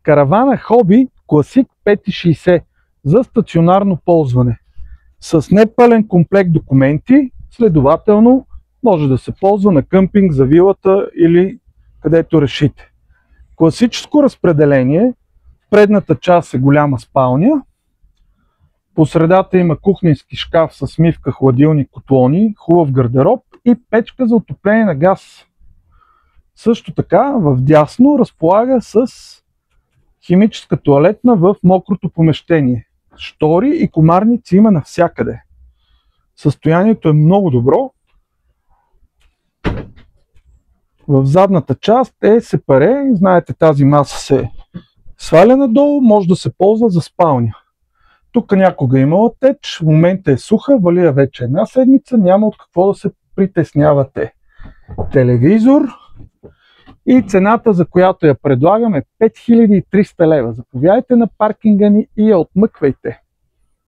Каравана Хоби Classic 560 за стационарно ползване. С непълен комплект документи, следователно може да се ползва на къмпинг, за вилата или където решите. Класическо разпределение. В предната част е голяма спалня. По средата има кухненски шкаф с мивка, хладилник, котлони, хубав гардероб и печка за отопление на газ. Също така вдясно разполага с химическа тоалетна в мокрото помещение. Штори и комарници има навсякъде. Състоянието е много добро. В задната част е сепаре. Знаете, тази маса се сваля надолу, може да се ползва за спалня. Тук някога е имала теч, в момента е суха, вали я вече една седмица, няма от какво да се притеснявате. Телевизор и цената, за която я предлагам, е 5300 лева. Заповядайте на паркинга ни и я отмъквайте.